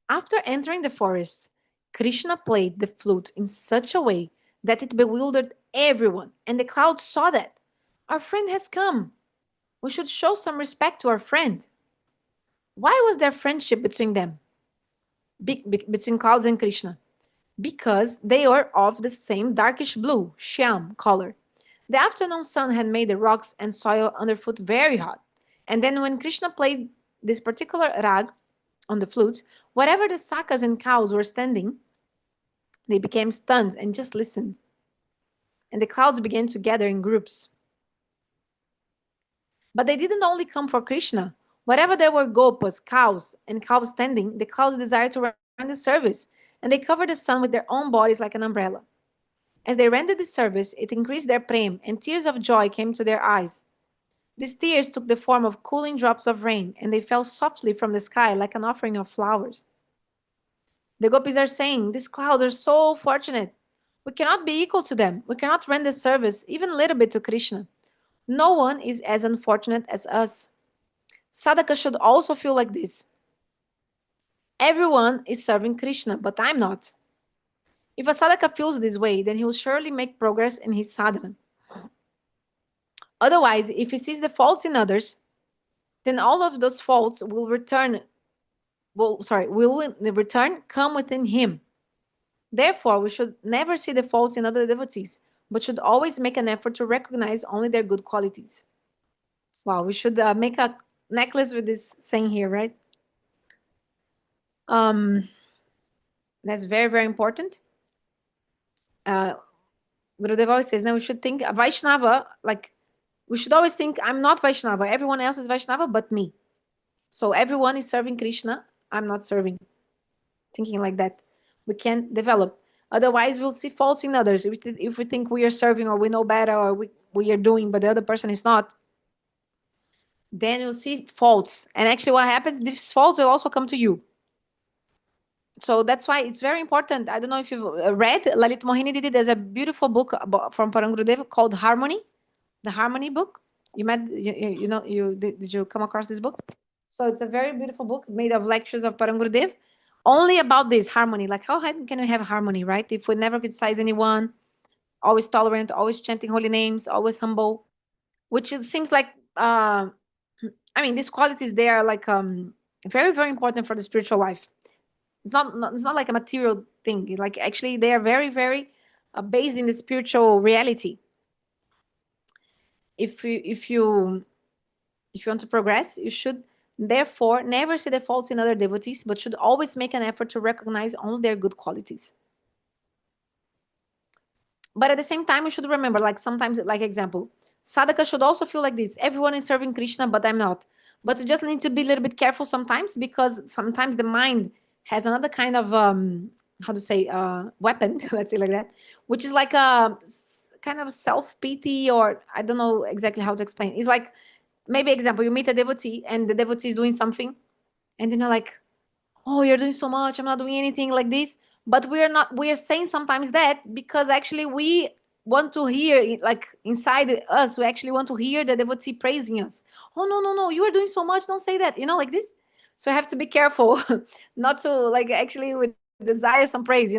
A: after entering the forest, Krishna played the flute in such a way that it bewildered everyone, and the cloud saw that. Our friend has come. We should show some respect to our friend. Why was there friendship between them? Between clouds and Krishna? Because they were of the same darkish blue, shyam color. The afternoon sun had made the rocks and soil underfoot very hot. And then when Krishna played this particular rag on the flute, wherever the sakas and cows were standing, they became stunned and just listened. And the clouds began to gather in groups. But they didn't only come for Krishna. Wherever there were gopas, cows, and cows standing, the clouds desired to run the service, and they covered the sun with their own bodies like an umbrella. As they rendered the service, it increased their prem, and tears of joy came to their eyes. These tears took the form of cooling drops of rain, and they fell softly from the sky like an offering of flowers. The gopis are saying, these clouds are so fortunate. We cannot be equal to them. We cannot render service even a little bit to Krishna. No one is as unfortunate as us. Sadhaka should also feel like this. Everyone is serving Krishna, but I'm not. If a sadhaka feels this way, then he will surely make progress in his sadhana. Otherwise, if he sees the faults in others, then all of those faults will come within him. Therefore, we should never see the faults in other devotees, but should always make an effort to recognize only their good qualities. Wow, we should make a necklace with this saying here, right? That's very, very important. Gurudeva always says, now we should think Vaishnava, like we should always think, I'm not Vaishnava, everyone else is Vaishnava but me. So everyone is serving Krishna, I'm not serving. Thinking like that, we can develop. Otherwise, we'll see faults in others. If we think we are serving or we know better or we are doing, but the other person is not, then you'll see faults. And actually what happens, these faults will also come to you. So that's why it's very important. I don't know if you've read, Lalit Mohini Didi, there's a beautiful book from Param Gurudeva called Harmony, the Harmony book. Did you come across this book? So it's a very beautiful book made of lectures of Param Gurudeva, only about this harmony. Like how can we have harmony, right? If we never criticize anyone, always tolerant, always chanting holy names, always humble, which it seems like, these qualities, they are like very, very important for the spiritual life. It's not like a material thing. Like actually, they are very, very based in the spiritual reality. If you want to progress, you should therefore never see the faults in other devotees, but should always make an effort to recognize only their good qualities. But at the same time, we should remember, like sometimes, like example, sadhaka should also feel like this. Everyone is serving Krishna, but I'm not. But you just need to be a little bit careful sometimes, because sometimes the mind has another kind of, how to say, weapon, let's say like that, which is like a kind of self-pity, or I don't know exactly how to explain. It's like, maybe example, you meet a devotee and the devotee is doing something, and then you're like, oh, you're doing so much, I'm not doing anything, like this. But we are saying sometimes that because actually we want to hear, like inside us, we actually want to hear the devotee praising us. Oh, no, no, no, you are doing so much, don't say that, like this. So I have to be careful not to like actually we desire some praise,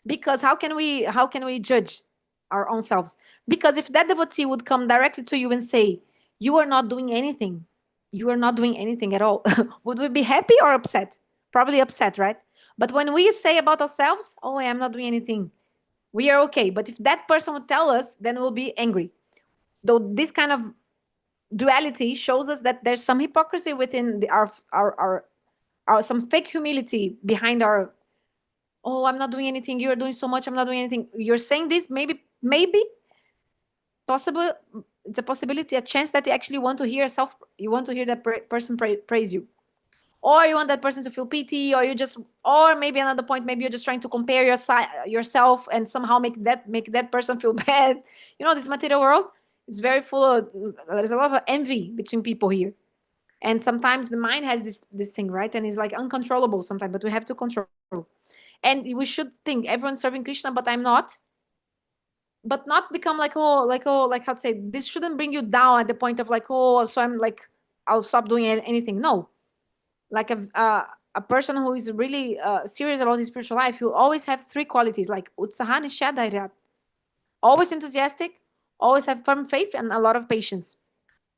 A: because how can we judge our own selves? Because if that devotee would come directly to you and say, you are not doing anything, you are not doing anything at all, would we be happy or upset? Probably upset, right? But when we say about ourselves, oh, I am not doing anything, we are okay. But if that person would tell us, then we'll be angry. Though this kind of duality shows us that there's some hypocrisy within our some fake humility behind our, oh, I'm not doing anything, you're doing so much, I'm not doing anything. You're saying this, maybe possible, it's a possibility, a chance that you actually want to hear you want to hear that person praise you, or you want that person to feel pity, or maybe another point, maybe you're just trying to compare yourself and somehow make that person feel bad. This material world is very full of, there's a lot of envy between people here, and sometimes the mind has this thing, right? And it's like uncontrollable sometimes, but we have to control. And we should think everyone's serving Krishna, but I'm not. But not become like how to say, this shouldn't bring you down at the point of like, oh, so I'm like, I'll stop doing anything. No, like a person who is really serious about his spiritual life, will always have three qualities, like utsaha, nishtha, dhairya. Always enthusiastic, always have firm faith, and a lot of patience.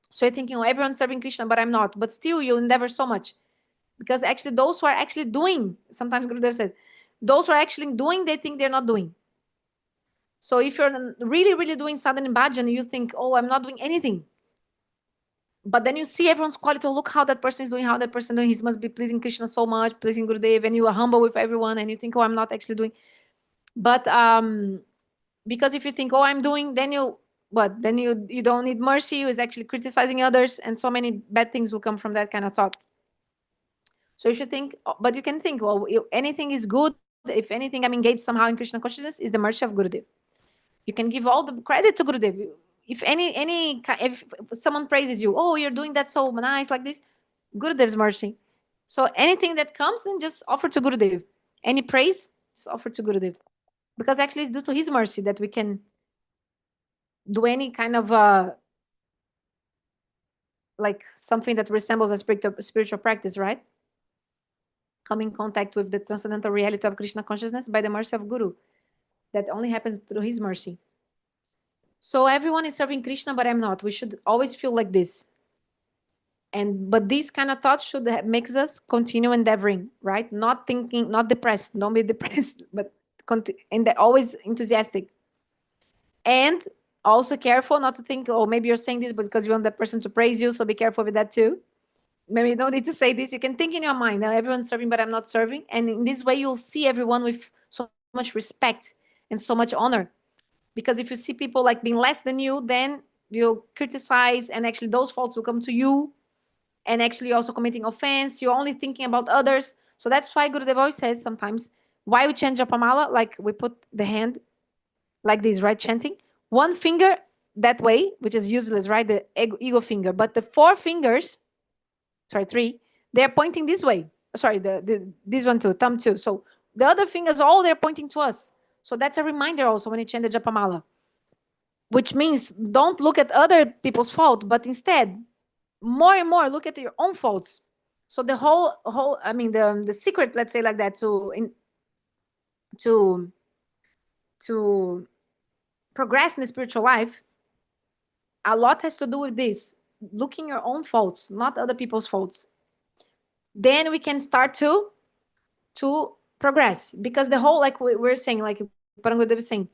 A: So you're thinking, oh, everyone's serving Krishna, but I'm not. But still, you'll endeavor so much. Because actually, those who are actually doing, sometimes Gurudev said, those who are actually doing, they think they're not doing. So if you're really, really doing sadhana and bhajan, you think, oh, I'm not doing anything. But then you see everyone's quality. Oh, look how that person is doing, how that person is doing. He must be pleasing Krishna so much, pleasing Gurudev, and you are humble with everyone, and you think, oh, I'm not actually doing. But because if you think, oh, I'm doing, then you don't need mercy. You is actually criticizing others, and so many bad things will come from that kind of thought. So you should think, but you can think, well, anything is good. If anything, I'm engaged somehow in Krishna consciousness, is the mercy of Gurudev. You can give all the credit to Gurudev. If someone praises you, oh, you're doing that so nice, like this, Gurudev's mercy. So anything that comes, then just offer to Gurudev. Any praise, just offer to Gurudev. Because actually it's due to his mercy that we can do any kind of like something that resembles a spiritual practice, right? Come in contact with the transcendental reality of Krishna consciousness by the mercy of Guru. That only happens through his mercy. So everyone is serving Krishna, but I'm not. We should always feel like this. But these kind of thoughts should makes us continue endeavoring, right? Not thinking, not depressed. Don't be depressed, but always enthusiastic. And also careful not to think, oh, maybe you're saying this because you want that person to praise you, so be careful with that too. Maybe you don't need to say this. You can think in your mind, now everyone's serving, but I'm not serving. And in this way, you'll see everyone with so much respect and so much honor. Because if you see people like being less than you, then you'll criticize, and actually those faults will come to you. And actually also committing offense. You're only thinking about others. So that's why Gurudev always says sometimes, why we chant Japamala, like we put the hand like this, right? Chanting. One finger that way, which is useless, right? The ego finger. But the four fingers, three, they're pointing this way. Sorry, this one too, thumb too. So the other fingers, all they're pointing to us. So that's a reminder also when you chant the Japamala. Which means don't look at other people's fault, but instead, more and more look at your own faults. So the whole I mean the secret, let's say like that, to progress in the spiritual life, a lot has to do with this, looking your own faults, not other people's faults. Then we can start to progress, because the whole, like we're saying, like Param Gurudeva is saying,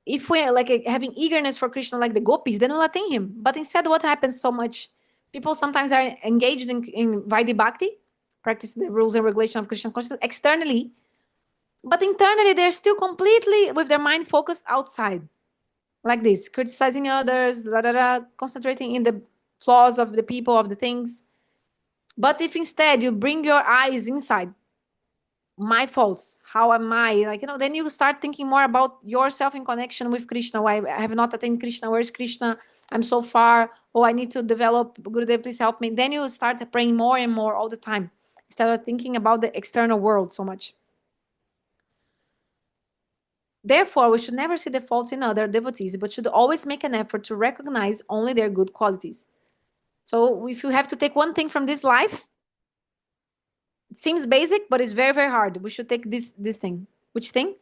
A: if we're like having eagerness for Krishna like the Gopis, then we'll attain him. But instead, what happens so much? People sometimes are engaged in Vaidhi Bhakti, practice the rules and regulation of Krishna consciousness externally, but internally they're still completely with their mind focused outside, like this, criticizing others, concentrating in the flaws of the people, of the things. But if instead you bring your eyes inside, my faults, how am I, like, then you start thinking more about yourself in connection with Krishna. Why I have not attained Krishna? Where's Krishna? I'm so far. Oh, I need to develop. Gurudev, please help me. Then you start praying more and more all the time, instead of thinking about the external world so much. Therefore, we should never see the faults in other devotees, but should always make an effort to recognize only their good qualities. So if you have to take one thing from this life, it seems basic, but it's very, very hard. We should take this thing. Which thing?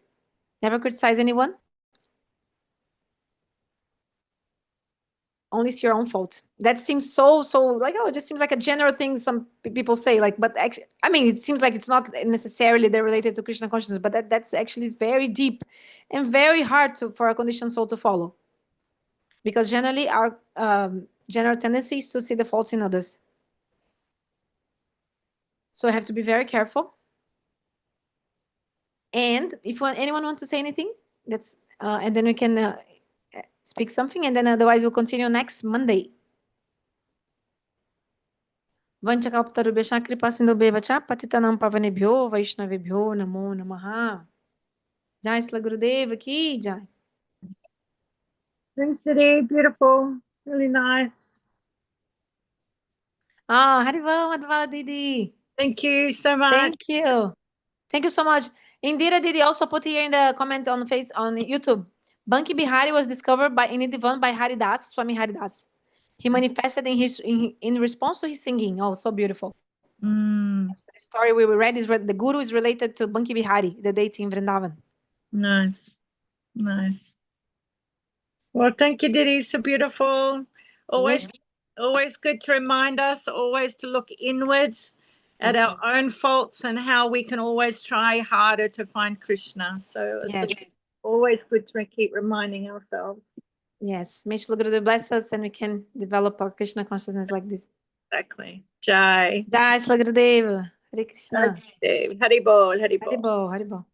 A: Never criticize anyone. Only see your own fault. That seems so like, oh, it just seems like a general thing some people say, like, but actually, I mean, it seems like it's not necessarily they're related to Krishna consciousness, but that's actually very deep and very hard for a conditioned soul to follow. Because generally our general tendency is to see the faults in others. So I have to be very careful. And if anyone wants to say anything, that's and then we can speak something, and then otherwise we'll continue next Monday. Vanchakalpatarubhyascha kripasindhubhyevacha patitanam pavanebhyo vaishnavebhyo namo namaha. Jai Srila Gurudeva ki jai.
B: Thanks, Didi. Beautiful. Really nice.
A: Harival Madhvala Didi.
B: Thank you so much.
A: Thank you. Thank you so much. Indira Didi also put here in the comment on YouTube. Banki Bihari was discovered in Vrindavan by Haridas, Swami Haridas. He manifested in response to his singing. Oh, so beautiful. The story we read is the Guru is related to Banki Bihari, the deity in Vrindavan.
B: Nice. Nice. Well, thank you, Didi. So beautiful. Always good to remind us, always to look inward at our own faults and how we can always try harder to find Krishna. So it's always good to keep reminding ourselves.
A: Yes. May Srila Gurudeva bless us and we can develop our Krishna consciousness like this.
B: Exactly. Jai.
A: Jai Srila Gurudeva. Hare Krishna.
B: Hari Bol. Hari Bol.
A: Hari Bol. Hari Bol.